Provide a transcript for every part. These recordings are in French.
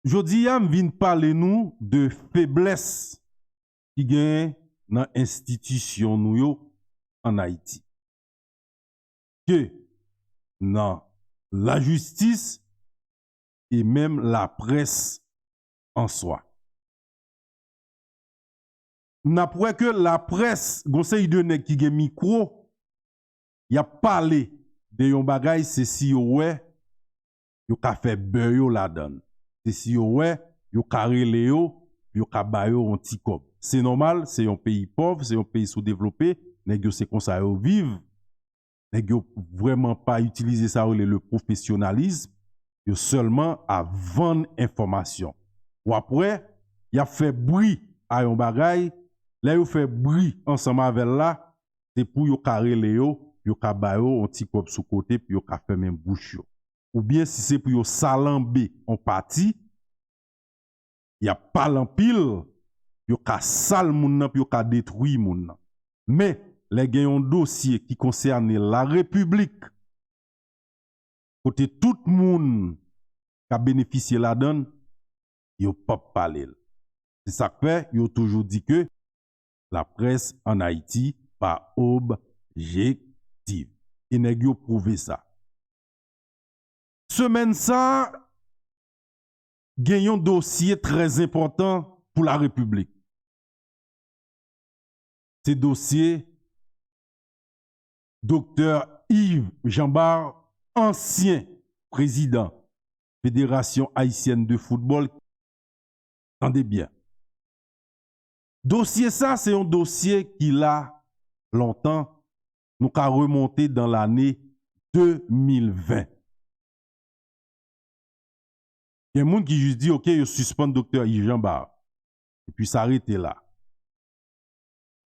Jodi yam vin parler nous de faiblesse qui gagne dans institution nou yo en Haïti. Que dans la justice et même la presse en soi. N'après que la presse, conseil de nèg qui gen micro, y a parlé de yon bagay, c'est si yo ouais, yo ka fait beurre yo la donne. C'est si yo ouais, yo ka rele yo ka ba yo un petit cop. C'est normal, c'est un pays pauvre, c'est un pays sous-développé, nèg yo c'est comme ça yo vivent. Nèg yo vraiment pas utiliser ça le professionnalisme, yo seulement à vendre information. Ou après, y a fait bruit à yon bagay. Là, yo fait bruit ensemble avec là, c'est pour yo carré yo ka ba yo un petit cop sous côté puis yo ka fermer bouche yo. Ou bien si c'est pour yo salamber en partie, y a pas l'empile, yo ka sal moun nan puis yo ka détruit moun nan. Mais les gen yon dossier qui concerne la République, côté tout moun ka bénéficié la donne, yo pas parler. C'est ça que fait, yo toujours dit que la presse en Haïti pas objective. Et nèg yo prouvé ça. Semaine ça, gen un dossier très important pour la République. C'est dossier Dr. Yves Jambard, ancien président Fédération haïtienne de football. Entendez bien. Dossier ça, c'est un dossier qui l'a longtemps, nous a remonté dans l'année 2020. Il y a des gens qui juste dit, OK, je suspends Dr. Yves Jambard. Et puis s'arrêter là.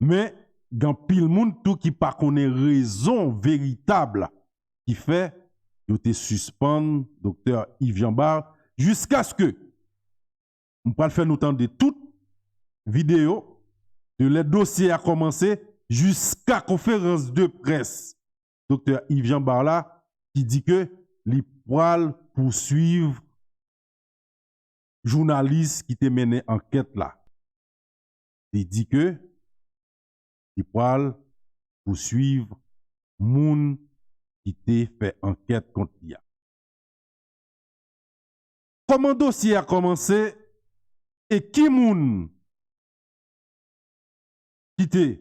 Mais, dans pile monde tout qui pas connaît raison véritable qui fait, il te suspend Dr. Yves Jambard jusqu'à ce que, on peut faire nous de toute vidéo, de le dossier a commencé jusqu'à conférence de presse. Dr. Yves Jambard là, qui dit que les poils poursuivre journaliste qui te mené enquête là. Il dit que les poils poursuivre moun qui te fait enquête contre lui. Comment dossier a commencé et qui moun qui te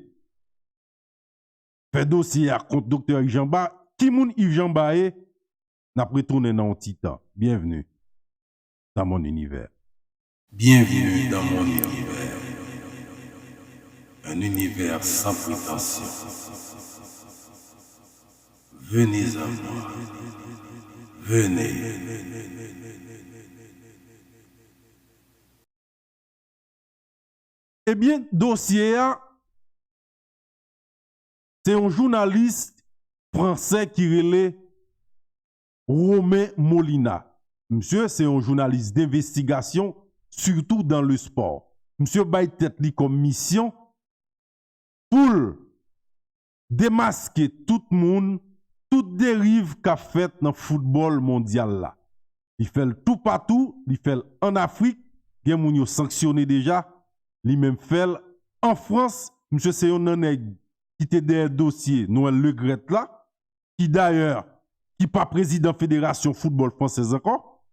fait dossier contre Dr. Yves Jambard, qui moun Yves Jambard n'a retourné dans un petit temps. Bienvenue dans mon univers. Bienvenue dans mon univers. Un univers sans prétention. Venez à moi. Venez. Eh bien, dossier c'est un journaliste français qui relève Romain Molina. Monsieur, c'est un journaliste d'investigation, surtout dans le sport. Monsieur baille tête li comme mission pour démasquer tout le monde, toute dérive qu'a fait dans le football mondial là. Il fait le tout partout, il fait en Afrique, gen moun yo sanctionné déjà, il même fait en France. Monsieur, c'est un nèg qui était des dossiers, Noël Le Gret là, qui d'ailleurs, qui pas président Fédération Football Française encore.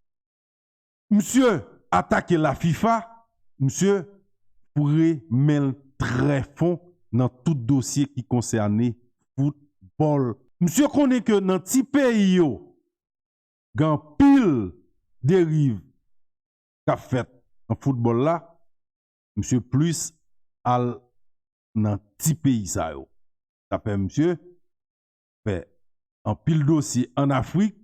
Monsieur, attaquer la FIFA, monsieur, pourrait mettre très fond dans tout dossier qui concerne football. Monsieur connaît que dans petit pays yo, gan pile dérive qu'a fait en football là, monsieur plus al dans petit pays ça yo. Ça fait monsieur fait un pile dossier en Afrique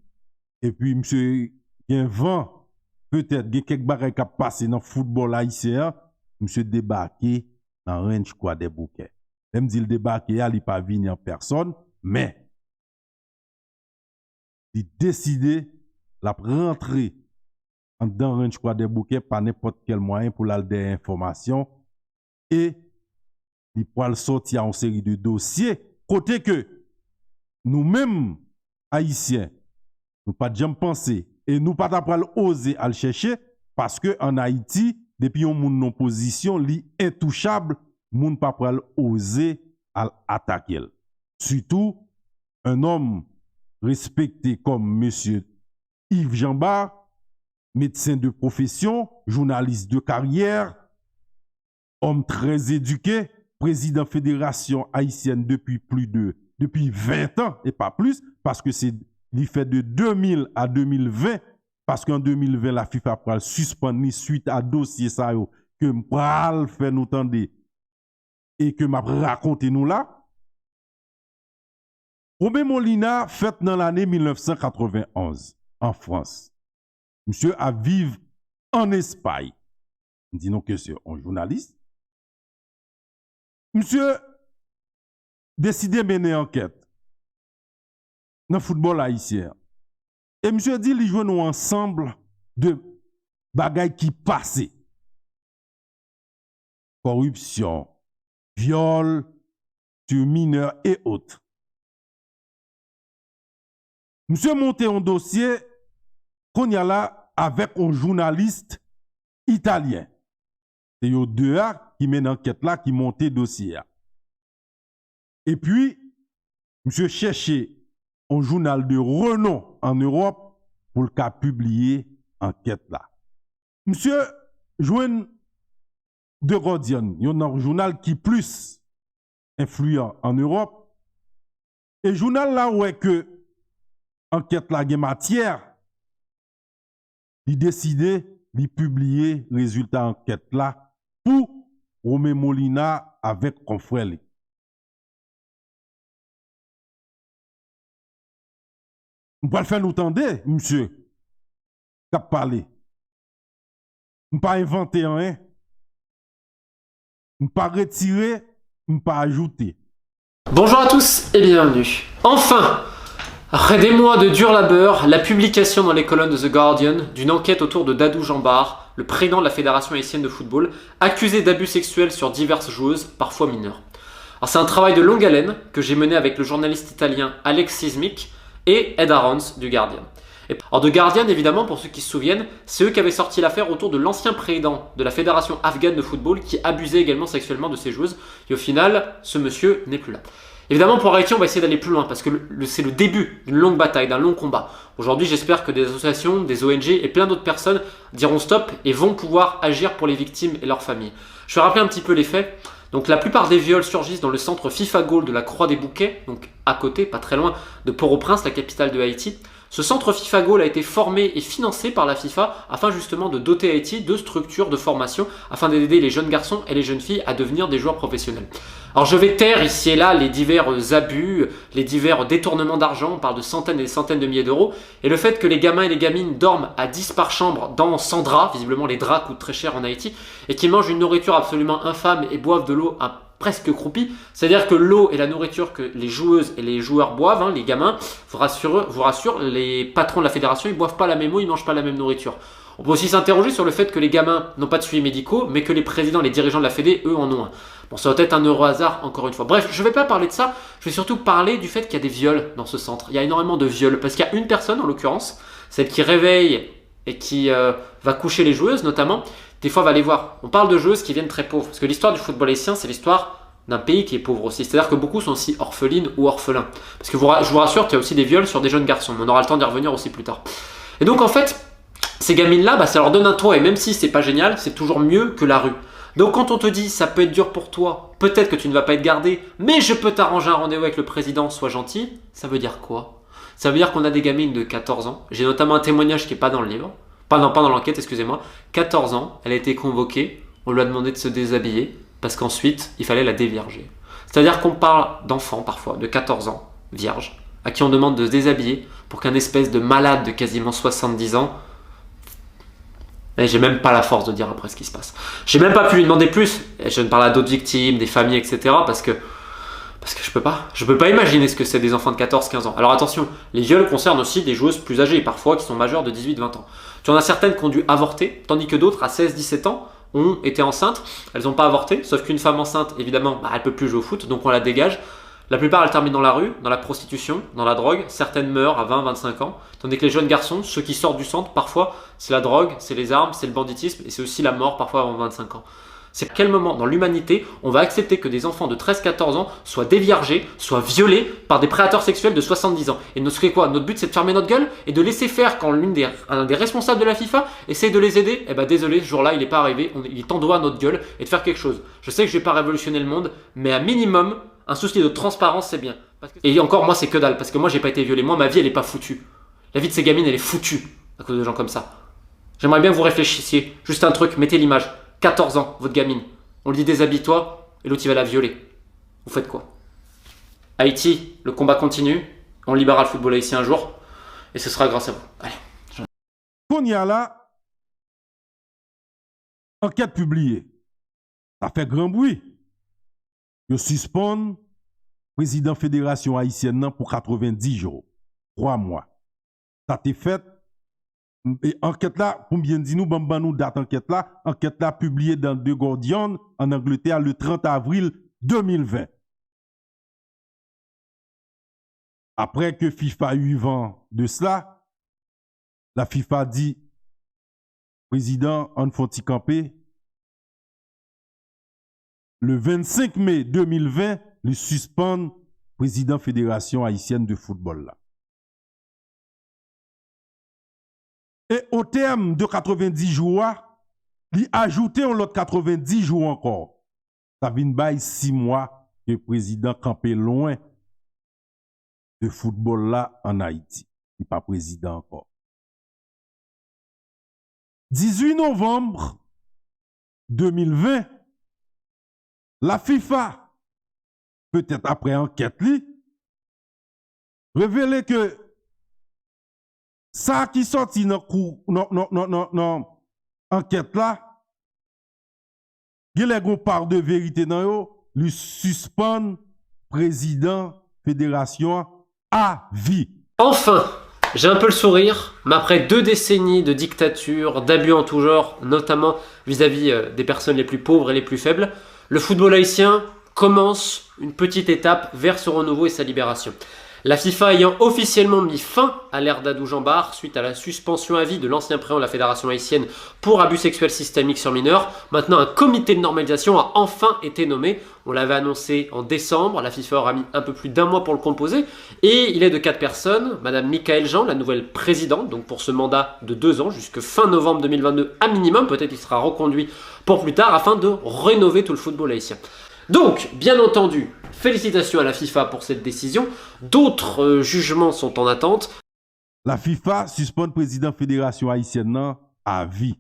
et puis monsieur gen vent peut-être gen quelques bagages qui passé dans football haïtien, monsieur débarqué dans range quoi des bouquets. Même dit le débarqué il pas venir en personne, mais il décidé la rentrer dans range quoi des bouquets par n'importe quel moyen pour la des informations et il pourra sortir en série de dossiers côté que nous-mêmes haïtiens nous pas jamais penser et nous pas oser à le chercher Parce que en Haïti, depuis on moun non position, li intouchable, moun pas pral oser attaquer. Surtout un homme respecté comme monsieur Yves Jambard, médecin de profession, journaliste de carrière, homme très éduqué, président fédération haïtienne depuis 20 ans et pas plus, parce que c'est il fait de 2000 à 2020, parce qu'en 2020 la FIFA pral suspendre suite à dossier ça yo, que m'pral fait nous tendre et que m'a raconté nous là. Romain Molina fait dans l'année 1991 en France. Monsieur a vivre en Espagne. Disons que c'est un journaliste. Monsieur décidé de mener enquête dans le football haïtien. Et monsieur dit qu'il joue nous ensemble de bagailles qui passent. Corruption, viol sur mineurs et autres. Monsieur monté un dossier qu'on y a là avec un journaliste italien. C'est eux deux qui mènent enquête là, qui montent dossier. Et puis, monsieur cherchait un journal de renom en Europe pour le cas publier enquête là. Monsieur joint The Guardian, il y a un journal qui plus influent en Europe. Et journal là où est que enquête là gen matière, il décidé de publier résultat enquête là pour Romain Molina avec confrère. On va le faire nous tendre, monsieur, cap parler. On pas inventer rien. On pas retirer, on pas ajouter. Bonjour à tous et bienvenue. Enfin, après des mois de dur labeur, la publication dans les colonnes de The Guardian d'une enquête autour de Dadou Jambard, le président de la Fédération haïtienne de football, accusé d'abus sexuels sur diverses joueuses, parfois mineures. Alors c'est un travail de longue haleine que j'ai mené avec le journaliste italien Alex Sismic et Ed Aarons du Guardian. Alors The Guardian, évidemment, pour ceux qui se souviennent, c'est eux qui avaient sorti l'affaire autour de l'ancien président de la Fédération afghane de football qui abusait également sexuellement de ses joueuses. Et au final, ce monsieur n'est plus là. Évidemment, pour Haïti, on va essayer d'aller plus loin parce que c'est le début d'une longue bataille, d'un long combat. Aujourd'hui, j'espère que des associations, des ONG et plein d'autres personnes diront stop et vont pouvoir agir pour les victimes et leurs familles. Je vais rappeler un petit peu les faits. Donc la plupart des viols surgissent dans le centre FIFA Goal de la Croix des Bouquets, donc à côté, pas très loin de Port-au-Prince, la capitale de Haïti. Ce centre FIFA Goal a été formé et financé par la FIFA afin justement de doter Haïti de structures de formation afin d'aider les jeunes garçons et les jeunes filles à devenir des joueurs professionnels. Alors je vais taire ici et là les divers abus, les divers détournements d'argent, on parle de centaines et des centaines de milliers d'euros, et le fait que les gamins et les gamines dorment à 10 par chambre dans 100 draps, visiblement les draps coûtent très cher en Haïti, et qu'ils mangent une nourriture absolument infâme et boivent de l'eau presque croupie, c'est-à-dire que l'eau et la nourriture que les joueuses et les joueurs boivent, les gamins, vous rassure, les patrons de la fédération, ils boivent pas la même eau, ils mangent pas la même nourriture. On peut aussi s'interroger sur le fait que les gamins n'ont pas de suivi médicaux, mais que les présidents, les dirigeants de la Fédé, eux, en ont un. Bon, ça doit être un heureux hasard, encore une fois. Bref, je ne vais pas parler de ça, je vais surtout parler du fait qu'il y a des viols dans ce centre. Il y a énormément de viols, parce qu'il y a une personne, en l'occurrence, celle qui réveille et qui va coucher les joueuses, notamment, des fois, va les voir. On parle de joueuses qui viennent très pauvres, parce que l'histoire du football haïtien, c'est l'histoire d'un pays qui est pauvre aussi. C'est-à-dire que beaucoup sont aussi orphelines ou orphelins. Parce que je vous rassure qu'il y a aussi des viols sur des jeunes garçons, mais on aura le temps d'y revenir aussi plus tard. Et donc, en fait, ces gamines-là, ça leur donne un toit, et même si c'est pas génial, c'est toujours mieux que la rue. Donc quand on te dit ça peut être dur pour toi, peut-être que tu ne vas pas être gardé, mais je peux t'arranger un rendez-vous avec le président, sois gentil, ça veut dire quoi? Ça veut dire qu'on a des gamines de 14 ans, j'ai notamment un témoignage qui n'est pas dans le livre, pas dans l'enquête, excusez-moi, 14 ans, elle a été convoquée, on lui a demandé de se déshabiller, parce qu'ensuite il fallait la dévierger. C'est-à-dire qu'on parle d'enfants parfois, de 14 ans, vierges, à qui on demande de se déshabiller pour qu'un espèce de malade de quasiment 70 ans. Et j'ai même pas la force de dire après ce qui se passe. J'ai même pas pu lui demander plus. Et je ne parle à d'autres victimes, des familles, etc. Parce que je peux pas. Je peux pas imaginer ce que c'est des enfants de 14-15 ans. Alors attention, les viols concernent aussi des joueuses plus âgées, parfois qui sont majeures de 18-20 ans. Tu en as certaines qui ont dû avorter, tandis que d'autres à 16-17 ans ont été enceintes. Elles n'ont pas avorté, sauf qu'une femme enceinte, évidemment, elle peut plus jouer au foot, donc on la dégage. La plupart, elles terminent dans la rue, dans la prostitution, dans la drogue. Certaines meurent à 20-25 ans. Tandis que les jeunes garçons, ceux qui sortent du centre, parfois, c'est la drogue, c'est les armes, c'est le banditisme et c'est aussi la mort, parfois avant 25 ans. C'est à quel moment dans l'humanité on va accepter que des enfants de 13-14 ans soient déviergés, soient violés par des prédateurs sexuels de 70 ans. Et notre quoi? Notre but c'est de fermer notre gueule et de laisser faire quand un des responsables de la FIFA essaye de les aider. Eh ben désolé, ce jour-là il n'est pas arrivé, il est en doigt à notre gueule et de faire quelque chose. Je sais que je vais pas révolutionner le monde, mais à minimum, un souci de transparence c'est bien. Et encore moi c'est que dalle, parce que moi j'ai pas été violé, moi ma vie elle est pas foutue. La vie de ces gamines elle est foutue à cause de gens comme ça. J'aimerais bien que vous réfléchissiez, juste un truc, mettez l'image. 14 ans, votre gamine. On lui dit déshabille-toi et l'autre il va la violer. Vous faites quoi? Haïti, le combat continue. On libérera le football haïtien un jour. Et ce sera grâce à vous. Allez. Qu'on y a là, enquête publiée. Ça fait grand bruit. Je suspend président fédération haïtienne pour 90 jours. 3 mois. Ça t'est fait. Et enquête là, pour bien dire nous, date enquête là publiée dans The Guardian en Angleterre le 30 avril 2020. Après que FIFA a eu vent de cela, la FIFA dit, président Anfonti Campé, le 25 mai 2020, le suspend président Fédération haïtienne de football là. Et au terme de 90 jours, il a ajouté un autre 90 jours encore. Ça vient de 6 mois que le président campé loin de football là en Haïti. Il n'est pas président encore. 18 novembre 2020, la FIFA, peut-être après enquête, révélé que ça qui sorti dans enquête là, il y a une part de vérité dans yo, lui suspend président fédération à vie. Enfin, j'ai un peu le sourire, mais après 2 décennies de dictature, d'abus en tout genre, notamment vis-à-vis des personnes les plus pauvres et les plus faibles, le football haïtien commence une petite étape vers ce renouveau et sa libération. La FIFA ayant officiellement mis fin à l'ère d'Adou Jambard suite à la suspension à vie de l'ancien président de la Fédération haïtienne pour abus sexuels systémiques sur mineurs, maintenant un comité de normalisation a enfin été nommé. On l'avait annoncé en décembre, la FIFA aura mis un peu plus d'1 mois pour le composer et il est de 4 personnes. Madame Michaëlle Jean, la nouvelle présidente, donc pour ce mandat de 2 ans jusque fin novembre 2022 à minimum, peut-être qu'il sera reconduit pour plus tard afin de rénover tout le football haïtien. Donc, bien entendu, félicitations à la FIFA pour cette décision. D'autres jugements sont en attente. La FIFA suspend le président de la Fédération haïtienne à vie.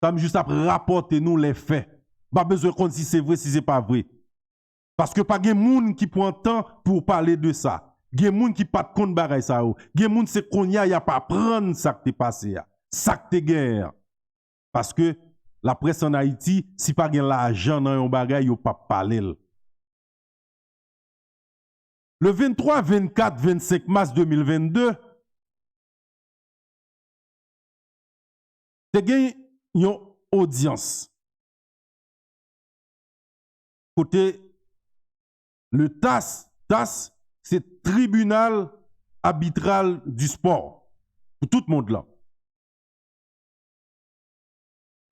Ça me juste après rapporter nous les faits. Pas besoin de si c'est vrai, si c'est pas vrai. Parce que pas de monde qui prend temps pour parler de ça. Il y a des gens qui pas de compte bagay ça. Il y a des gens c'est qu'on y a pas prendre ça qui t'est passé. Ça qui t'est guerre. Parce que la presse en Haïti, si pas gen l'argent dans yon bagay, yo pas parler. Le 23, 24, 25 mars 2022, te gen yon audience. Côté le TAS, c'est tribunal arbitral du sport. Pour tout le monde là.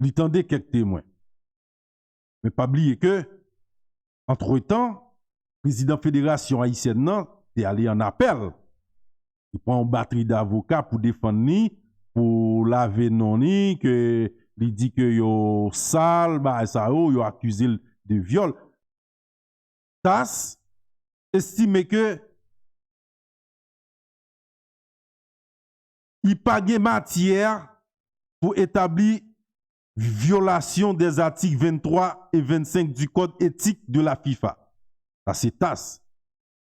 Il tendait quelques témoins. Mais pas oublier que, entre-temps, le président de la Fédération haïtienne est allé en appel. Il prend une batterie d'avocats pour défendre ni, pour laver non ni, que il dit que yo sale, bah ça yo accusé de viol. TAS estime que il pas de matière pour établir violation des articles 23 et 25 du code éthique de la FIFA. Ça c'est TAS.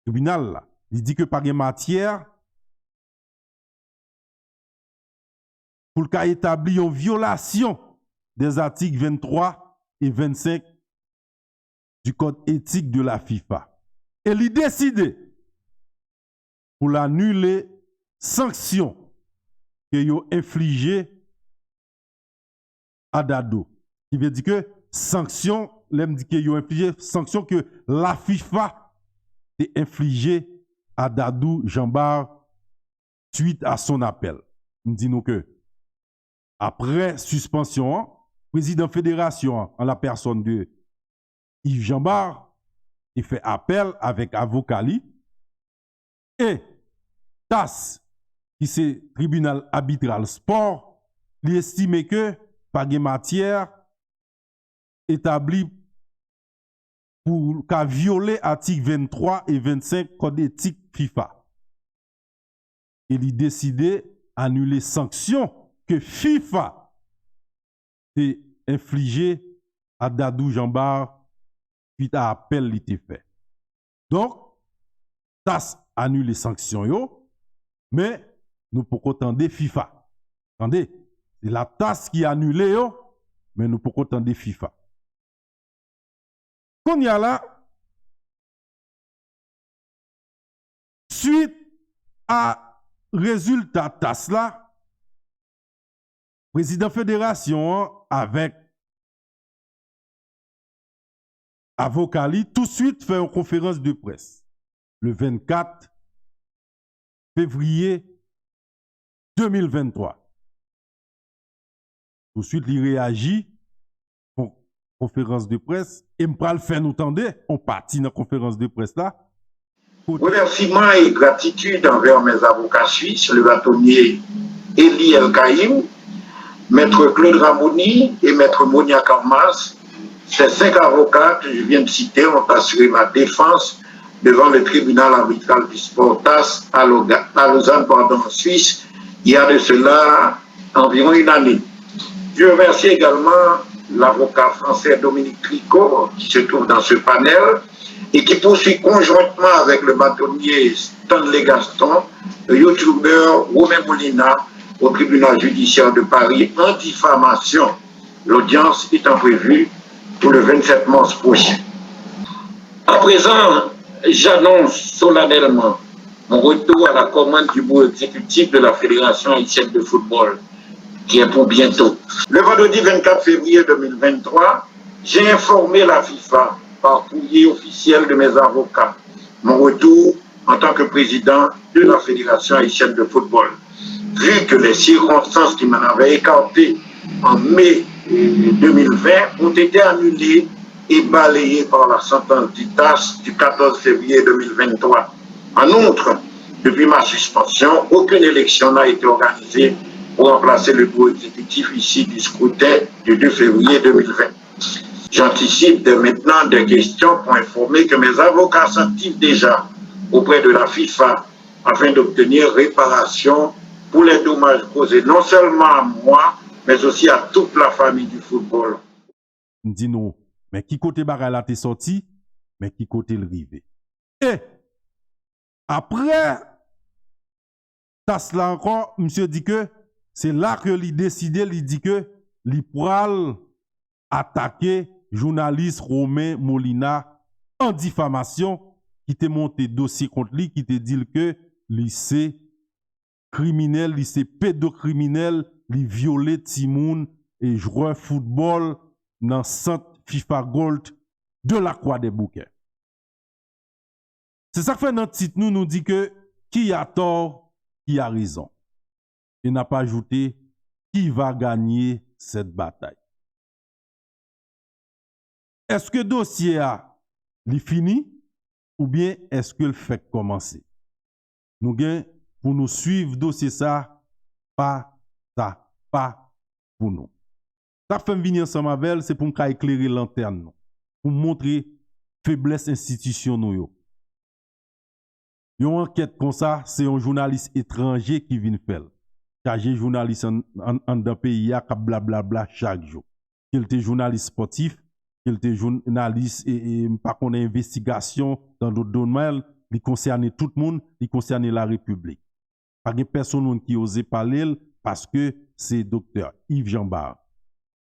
Le tribunal là, il dit que pas de matière pour le cas établir une violation des articles 23 et 25 du code éthique de la FIFA. Et il décide pour l'annuler sanctions que yo infligées à Dado. Qui veut dire que sanction, l'aime dit que yo infligé sanction que la FIFA est infligé à Dadou Jambar suite à son appel. Nous disons que après suspension, président fédération en la personne de Yves Jambar, il fait appel avec avocat et TAS, qui c'est tribunal arbitral sport, il estime que pas de matière établie pour qu'a violé article 23 et 25 code éthique FIFA. Et il décidé d'annuler sanctions que FIFA a infligé à Dadou Jambar suite à appel qui était fait. Donc, TAS annule les sanctions, mais nous pouvons attendre FIFA. Attendez, c'est la TAS qui a annulé, mais nous pouvons attendre FIFA. Qu'on y a là, suite à résultat TAS là, président fédération avec avocat tout de suite fait une conférence de presse le 24 février 2023. Tout de suite, il réagit pour conférence de presse et me le faire nous tendre. On partit dans la conférence de presse là. Remerciements et gratitude envers mes avocats suisses, le bâtonnier Eli El-Kaïm, maître Claude Ramoni et maître Monia Karmas. Ces 5 avocats que je viens de citer ont assuré ma défense devant le tribunal arbitral du sport TAS à Lausanne, en Suisse, il y a de cela environ une année. Je remercie également l'avocat français Dominique Tricot, qui se trouve dans ce panel, et qui poursuit conjointement avec le bâtonnier Stanley Gaston, le youtubeur Romain Molina, au tribunal judiciaire de Paris en diffamation. L'audience étant prévue pour le 27 mars prochain. À présent, j'annonce solennellement mon retour à la commande du bureau exécutif de la Fédération haïtienne de football, qui est pour bientôt. Le vendredi 24 février 2023, j'ai informé la FIFA par courrier officiel de mes avocats mon retour en tant que président de la Fédération haïtienne de football. Vu que les circonstances qui m'en avaient écarté en mai 2020 ont été annulées et balayées par la sentence du TAS du 14 février 2023. En outre, depuis ma suspension, aucune élection n'a été organisée pour remplacer le bureau exécutif ici du scrutin du 2 février 2020. J'anticipe dès maintenant des questions pour informer que mes avocats s'activent déjà auprès de la FIFA afin d'obtenir réparation pour les dommages causés non seulement à moi, mais aussi à toute la famille du football. Dis nous, mais qui côté bagarre là t'es sorti, mais qui côté le rivé. Et après, tas là encore, monsieur dit que c'est là que il décidé, il dit que il pourra attaquer journaliste Romain Molina en diffamation qui t'a monté dossier contre lui, qui t'a dit que lycée criminel, lycée pédocriminel, li violé Timoun et joueur football dans centre FIFA Gold de la Croix des Bouquets. C'est ça que fait notre titre nous dit que qui a tort, qui a raison. Et n'a pas ajouté qui va gagner cette bataille. Est-ce que le dossier a fini ou bien est-ce que le fait commencer? Nous gagnons pour nous suivre dossier ça, pas pour nous. Ça fait venir ensemble avec elle, c'est pour nous éclairer lanterne, pour montrer faiblesse institutionnelle. Une enquête comme ça, c'est un journaliste étranger qui vient faire. Chargé journaliste en un pays qui blablabla chaque jour. Qu'il était journaliste sportif, qu'il était journaliste et pas qu'on a investigation dans d'autres domaines, il concerne tout le monde, il concerne la République. Pas de personne qui ose parler parce que c'est docteur Yves Jambar.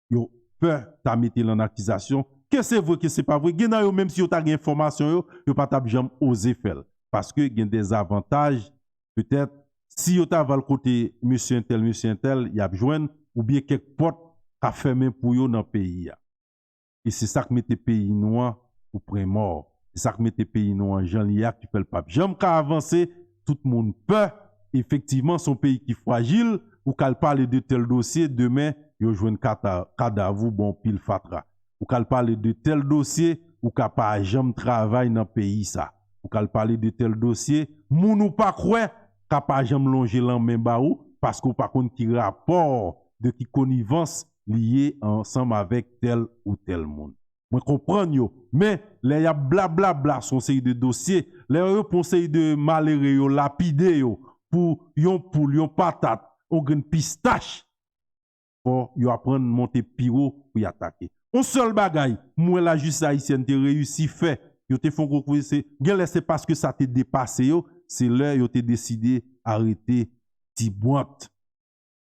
Yo peur ta mettre en accusation que c'est vrai que c'est pas vrai. Gen même si yo ta gen information yo pas ta jamais oser faire parce que gen des avantages peut-être si yo ta va le côté monsieur intel y a besoin ou bien quelque porte a fermé pour yo dans pays. Et c'est ça que mette pays noir ou près mort. C'est ça qui met pays non en Jean Liac qui fait le pape. J'aime qu'à avancer, tout le monde peut. Effectivement, son pays qui est fragile, ou qu'elle parle de tel dossier, demain, il joue un cadavre, bon pile fatra. Ou qu'elle parle de tel dossier, ou qu'elle pas jamais travail dans le pays ça. Ou qu'elle parle de tel dossier, moun ou pas croire qu'elle pas jamais longer l'en même baou, parce qu'on pas contre qui rapport de qui connivence lié ensemble avec tel ou tel monde. Moi comprends yo, mais les y a blablabla son série de dossiers, les conseil de malheureux yo lapidé yo pour yon poule, yon patate, on une pistache pour yo apprendre monter piro pour y attaquer. Un seul bagay, moi la justice haïtienne te réussi fait, yo te font comprendre c'est c'est parce que ça te dépassé yo, c'est là yo te décidé arrêter ti boîte.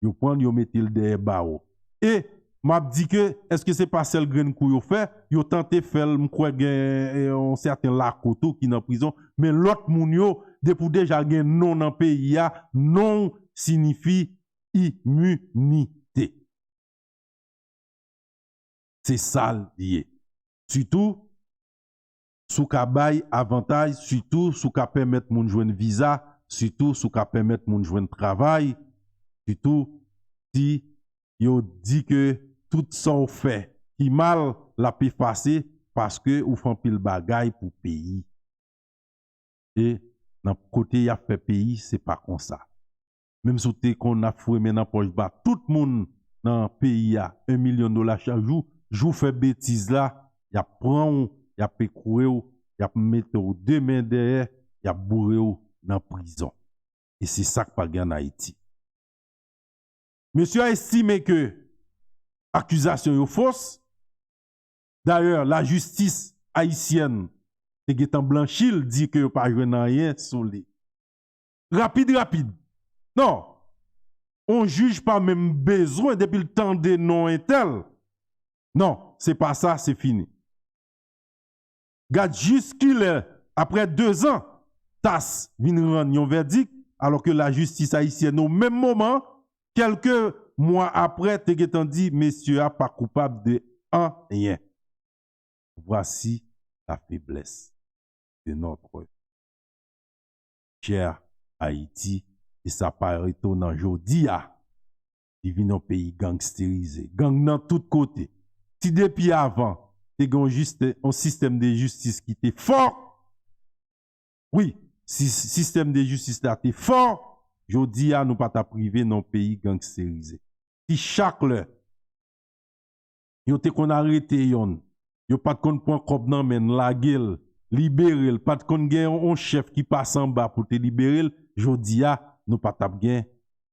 Yo prend yo mettre le derrière barreau. Et m'a dit que est-ce que c'est pas celle grain kou yo fait, yo tenté faire m'kwa gen un certain lakoto qui dans prison, mais l'autre moun yo depuis déjà gen non dans pays ya, non signifie immunité. C'est ça lié. Surtout sous ka bay avantage, surtout sous ka permettre moun joindre visa, surtout sous ka permettre moun joindre travail, surtout si yo dit que tout ça ou fait qui mal la pi passer parce que ou font pile bagay pour pays. Et dans côté y a fait pays, c'est pas comme ça. Même si qu'on a foué maintenant poche bas, tout le monde dans le pays a $1 million chaque jour, jou fait bêtise là, y a prend, y a pécoué, y a mettre 2 mains derrière, y a bourré dans prison. Et c'est ça que pas en Haïti. Monsieur a estimé que accusation est fausse. D'ailleurs, la justice haïtienne est en blanchil dit que pas joué rien sur les. Rapide. Non. On juge pas même besoin depuis le temps des non et tel. Non, c'est pas ça, c'est fini. Gade jusqu'il est, après 2 ans, TAS vient rendre un verdict, alors que la justice haïtienne, au même moment, quelques mois après, t'es dit, messieurs, pas coupable de rien. Voici la faiblesse de notre cher Haïti. Et ça paraît étonnant. Aujourd'hui, il vient un pays gangsterisé. Gang dans tous côtés. Si depuis avant, t'es juste un système de justice qui était fort. Oui, si système de justice là était fort, aujourd'hui, nous pas ta privé dans un pays gangsterisé. Si chaque heure, yo te kon arrêté yon, yo pas de kon point kop nan men la gueule, libérer, pas de kon gen un chef qui passe en bas pour te libérer, jodi a nous pas tap gen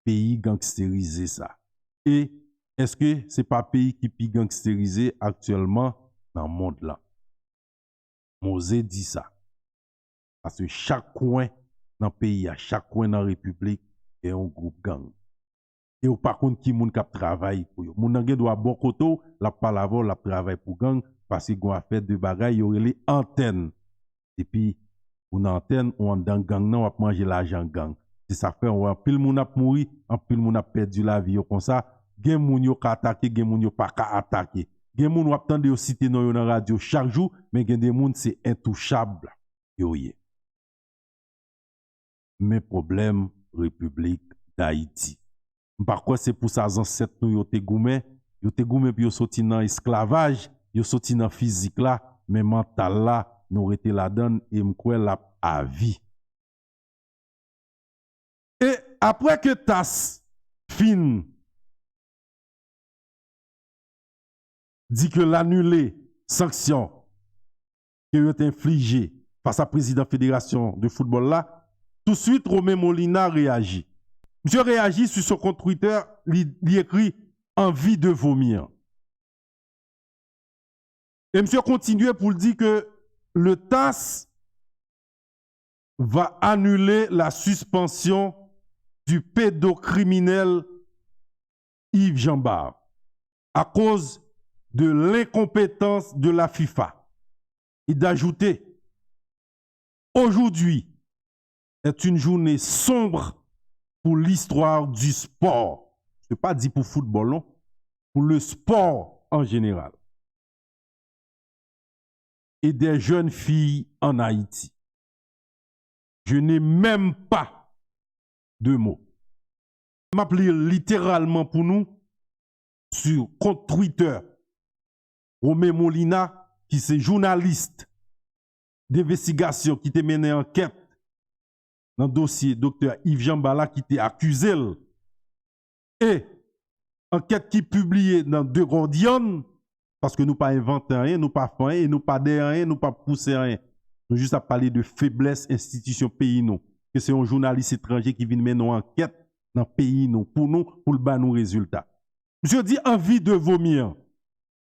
pays gangsterisé ça. Et est-ce que c'est pas pays qui pi gangsterisé actuellement dans le monde là? Mosé dit ça. Parce que chaque coin dans le pays, chaque coin dans la République, est un groupe gang. Et ou par contre qui moun kap travail pour yo. Moun nan gen doit bon koto, la palavon la travail pour gang parce que gon a fait de bagay yo les antennes. Et puis ou nan antenne ou en dans gang nan ou ap manger l'argent gang. C'est ça fait on pile moun ap mouri, en pile moun ap perdu la vie yo comme ça. Gen moun yo ka attaquer, gen moun yo pas ka attaquer. Gen moun wap tande yo citer non yo dans radio chaque jour, mais gen des moun c'est intouchable. Yo yé. Mais problème République d'Haïti. Par quoi c'est pour ça ancêtres nous yo te goumé puis yo sorti dans esclavage, yo sorti dans physique là, mais mental là nous été la donne et m'kwe la à vie. Et après que TAS fin dit que l'annuler sanction que yo infligé face à président fédération de football là, tout de suite Romain Molina réagit. Monsieur réagit sur son compte Twitter, il écrit « envie de vomir ». Et monsieur continue pour dire que le TAS va annuler la suspension du pédocriminel Yves Jambard à cause de l'incompétence de la FIFA. Et d'ajouter « aujourd'hui est une journée sombre pour l'histoire du sport. Je ne pas dire pour football, non. Pour le sport en général. et des jeunes filles en Haïti. Je n'ai même pas de mots. Je m'appelle littéralement pour nous sur compte Twitter. Romain Molina, qui est journaliste d'investigation, qui t'a mené enquête dans le dossier Dr. Yves Jambala, qui t'a accusé. Et enquête qui est publiée dans The Guardian, parce que nous pas inventé rien, nous pas fait rien, nous pas dit rien, nous pas poussé rien. Nous juste à parler de faiblesse institution pays nous. Que c'est un journaliste étranger qui vient mener une enquête dans le pays nous, pour le bas nos résultats. Monsieur dit envie de vomir.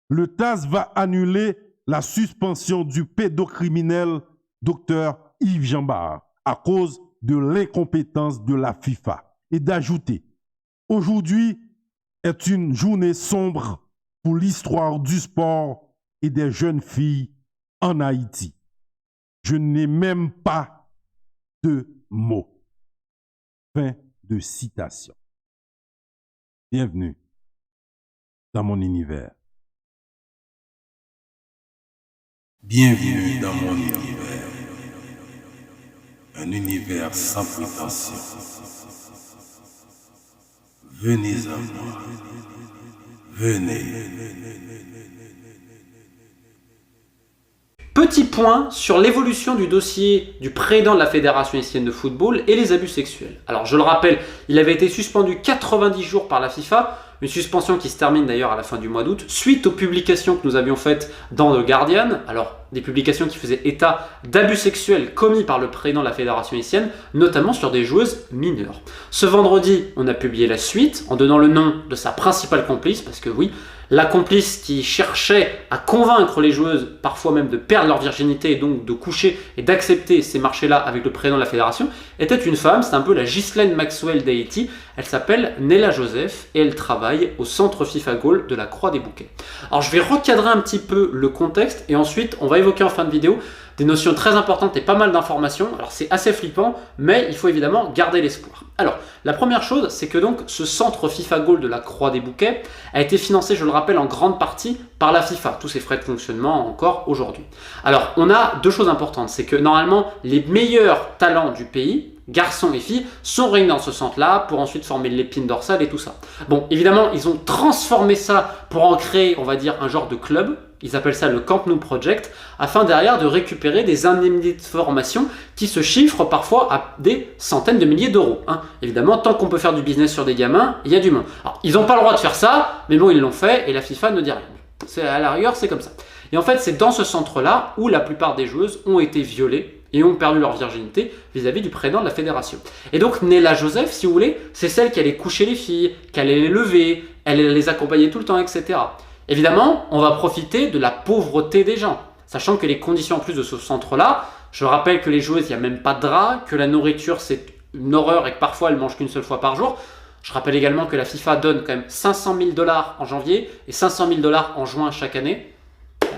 Le TAS va annuler la suspension du pédocriminel Dr. Yves Jambard à cause de l'incompétence de la FIFA. Et d'ajouter, aujourd'hui est une journée sombre pour l'histoire du sport et des jeunes filles en Haïti. Je n'ai même pas de mots. Fin de citation. Bienvenue dans mon univers. Bienvenue dans mon univers. Un univers sans prétention. Venez à moi. Venez. Petit point sur l'évolution du dossier du président de la Fédération haïtienne de football et les abus sexuels. Alors je le rappelle, il avait été suspendu 90 jours par la FIFA, une suspension qui se termine d'ailleurs à la fin du mois d'août, suite aux publications que nous avions faites dans The Guardian, alors des publications qui faisaient état d'abus sexuels commis par le président de la Fédération haïtienne, notamment sur des joueuses mineures. Ce vendredi, on a publié la suite en donnant le nom de sa principale complice, parce que oui, la complice qui cherchait à convaincre les joueuses, parfois même de perdre leur virginité et donc de coucher et d'accepter ces marchés-là avec le président de la fédération, était une femme, c'est un peu la Ghislaine Maxwell d'Haïti. Elle s'appelle Nella Joseph et elle travaille au centre FIFA Gaulle de la Croix-des-Bouquets. Alors je vais recadrer un petit peu le contexte et ensuite on va évoquer en fin de vidéo des notions très importantes et pas mal d'informations. Alors c'est assez flippant, mais il faut évidemment garder l'espoir. Alors, la première chose, c'est que donc ce centre FIFA Gaulle de la Croix-des-Bouquets a été financé, je le rappelle, en grande partie par la FIFA. Tous ses frais de fonctionnement encore aujourd'hui. Alors, on a deux choses importantes. C'est que normalement, les meilleurs talents du pays, garçons et filles, sont réunis dans ce centre-là pour ensuite former l'épine dorsale et tout ça. Bon, évidemment, ils ont transformé ça pour en créer, on va dire, un genre de club. Ils appellent ça le Camp Nou Project, afin derrière de récupérer des indemnités de formation qui se chiffrent parfois à des centaines de milliers d'euros. Hein. Évidemment, tant qu'on peut faire du business sur des gamins, il y a du monde. Alors, ils n'ont pas le droit de faire ça, mais bon, ils l'ont fait et la FIFA ne dit rien. À la rigueur, c'est comme ça. Et en fait, c'est dans ce centre-là où la plupart des joueuses ont été violées et ont perdu leur virginité vis-à-vis du président de la fédération. Et donc, Nella Joseph, si vous voulez, c'est celle qui allait coucher les filles, qui allait les lever, elle allait les accompagner tout le temps, etc. Évidemment, on va profiter de la pauvreté des gens, sachant que les conditions en plus de ce centre-là, je rappelle que les joueuses, il n'y a même pas de drap, que la nourriture c'est une horreur et que parfois elles mangent qu'une seule fois par jour. Je rappelle également que la FIFA donne quand même 500 000 $ en janvier et 500 000 $ en juin chaque année.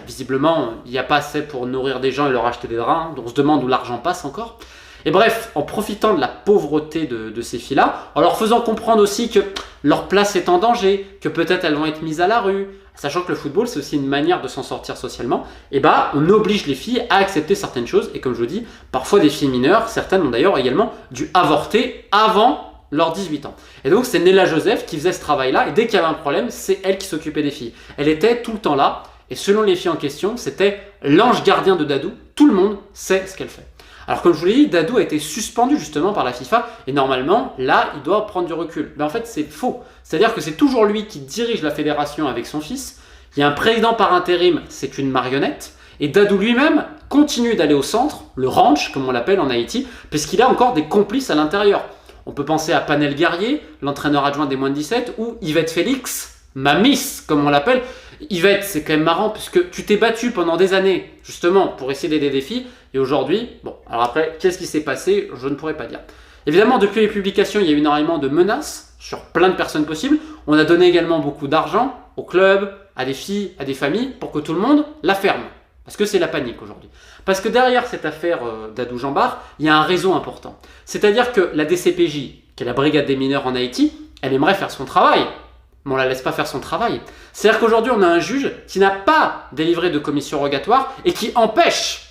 Visiblement, il n'y a pas assez pour nourrir des gens et leur acheter des draps, hein, donc on se demande où l'argent passe encore. Et bref, en profitant de la pauvreté de ces filles-là, en leur faisant comprendre aussi que leur place est en danger, que peut-être elles vont être mises à la rue, sachant que le football c'est aussi une manière de s'en sortir socialement, et bah on oblige les filles à accepter certaines choses, et comme je vous dis, parfois des filles mineures, certaines ont d'ailleurs également dû avorter avant leurs 18 ans. Et donc c'est Nella Joseph qui faisait ce travail-là, et dès qu'il y avait un problème, c'est elle qui s'occupait des filles. Elle était tout le temps là, et selon les filles en question, c'était l'ange gardien de Dadou, tout le monde sait ce qu'elle fait. Alors comme je vous l'ai dit, Dadou a été suspendu justement par la FIFA et normalement, là, il doit prendre du recul. Mais en fait, c'est faux. C'est-à-dire que c'est toujours lui qui dirige la fédération avec son fils. Il y a un président par intérim, c'est une marionnette. Et Dadou lui-même continue d'aller au centre, le ranch, comme on l'appelle en Haïti, puisqu'il a encore des complices à l'intérieur. On peut penser à Panel Guerrier, l'entraîneur adjoint des moins de 17, ou Yvette Félix, ma miss, comme on l'appelle. Yvette, c'est quand même marrant puisque tu t'es battu pendant des années justement pour essayer d'aider des filles et aujourd'hui, bon, alors après, qu'est-ce qui s'est passé? Je ne pourrais pas dire. Évidemment, depuis les publications, il y a eu énormément de menaces sur plein de personnes possibles. On a donné également beaucoup d'argent aux clubs, à des filles, à des familles pour que tout le monde la ferme. Parce que c'est la panique aujourd'hui. Parce que derrière cette affaire Dadou Jambard, il y a un réseau important. C'est-à-dire que la DCPJ, qui est la brigade des mineurs en Haïti, elle aimerait faire son travail. mais on la laisse pas faire son travail. C'est-à-dire qu'aujourd'hui, on a un juge qui n'a pas délivré de commission rogatoire et qui empêche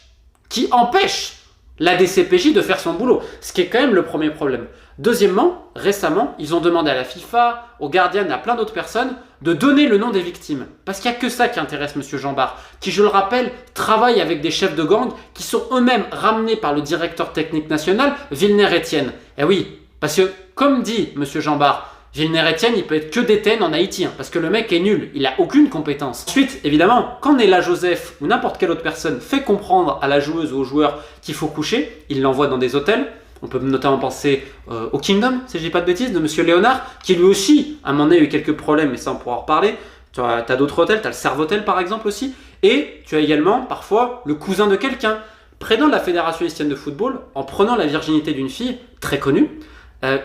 la DCPJ de faire son boulot, ce qui est quand même le premier problème. Deuxièmement, récemment, ils ont demandé à la FIFA, aux Guardian, à plein d'autres personnes de donner le nom des victimes. Parce qu'il n'y a que ça qui intéresse M. Jean-Bart, qui, je le rappelle, travaille avec des chefs de gang qui sont eux-mêmes ramenés par le directeur technique national, Villeneuve-Etienne. Eh oui, parce que, comme dit M. Jean-Bart, Villeneuve-Etienne, il peut être que DTN en Haïti, hein, parce que le mec est nul, il n'a aucune compétence. Ensuite, évidemment, quand Néla Joseph ou n'importe quelle autre personne fait comprendre à la joueuse ou au joueur qu'il faut coucher, il l'envoie dans des hôtels. On peut notamment penser au Kingdom, si je dis pas de bêtises, de Monsieur Léonard, qui lui aussi, à un moment donné, a eu quelques problèmes, mais ça on pourra en reparler. Tu as d'autres hôtels, tu as le Servotel par exemple aussi, et tu as également parfois le cousin de quelqu'un. Président de la Fédération haïtienne de football, en prenant la virginité d'une fille très connue,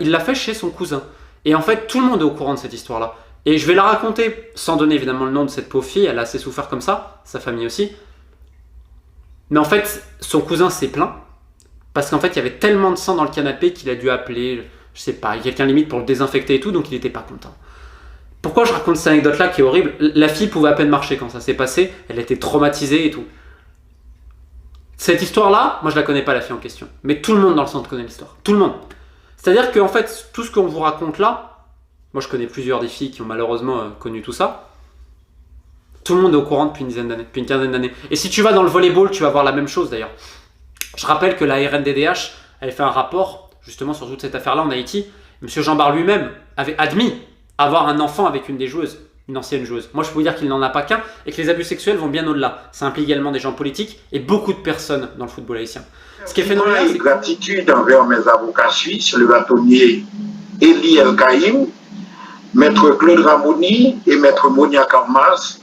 il l'a fait chez son cousin. Et en fait, tout le monde est au courant de cette histoire-là. Et je vais la raconter, sans donner évidemment le nom de cette pauvre fille, elle a assez souffert comme ça, sa famille aussi. Mais en fait, son cousin s'est plaint, parce qu'en fait, il y avait tellement de sang dans le canapé qu'il a dû appeler, je sais pas, quelqu'un limite pour le désinfecter et tout, donc il n'était pas content. Pourquoi je raconte cette anecdote-là qui est horrible? La fille pouvait à peine marcher quand ça s'est passé, elle était traumatisée et tout. Cette histoire-là, moi je la connais pas la fille en question, mais tout le monde dans le centre connaît l'histoire, tout le monde. C'est-à-dire qu'en fait, tout ce qu'on vous raconte là, moi je connais plusieurs des filles qui ont malheureusement connu tout ça, tout le monde est au courant depuis une dizaine d'années, depuis une quinzaine d'années. Et si tu vas dans le volleyball, tu vas voir la même chose d'ailleurs. Je rappelle que la RNDDH avait fait un rapport justement sur toute cette affaire-là en Haïti. M. Jean-Bart lui-même avait admis avoir un enfant avec une des joueuses, une ancienne joueuse. Moi, je peux vous dire qu'il n'en a pas qu'un et que les abus sexuels vont bien au-delà. Ça implique également des gens politiques et beaucoup de personnes dans le football haïtien. Ce qui est phénoménal, c'est gratitude envers mes avocats suisses, le bâtonnier Eli El-Kaïm, maître Claude Ramouni et maître Monia Karmas.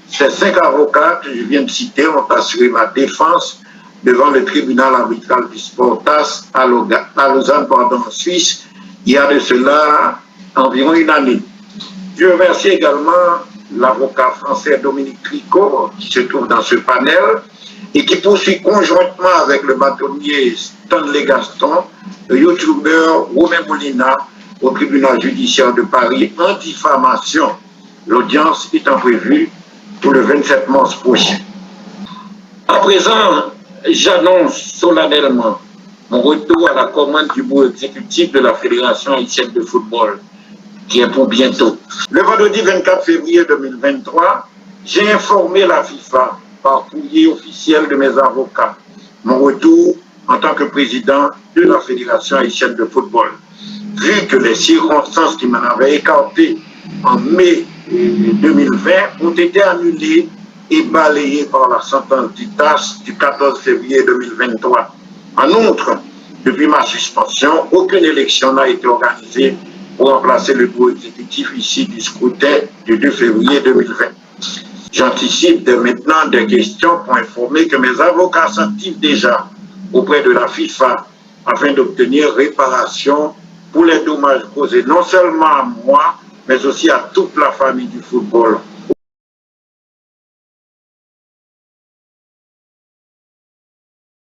Ces 5 avocats que je viens de citer ont assuré ma défense devant le tribunal arbitral du sport TAS à Lausanne, en Suisse, il y a de cela environ une année. Je remercie également l'avocat français Dominique Tricot, qui se trouve dans ce panel, et qui poursuit conjointement avec le bâtonnier Stanley Gaston, le youtubeur Romain Molina, au tribunal judiciaire de Paris en diffamation. L'audience étant prévue pour le 27 mars prochain. À présent, j'annonce solennellement mon retour à la commande du bureau exécutif de la Fédération haïtienne de football, qui est pour bientôt. Le vendredi 24 février 2023, j'ai informé la FIFA par courrier officiel de mes avocats mon retour en tant que président de la Fédération haïtienne de football. Vu que les circonstances qui m'en avaient écarté en mai 2020 ont été annulées et balayées par la sentence du TAS du 14 février 2023. En outre, depuis ma suspension, aucune élection n'a été organisée pour remplacer le bureau exécutif ici du scrutin du 2 février 2020. J'anticipe dès maintenant des questions pour informer que mes avocats s'activent déjà auprès de la FIFA afin d'obtenir réparation pour les dommages causés non seulement à moi, mais aussi à toute la famille du football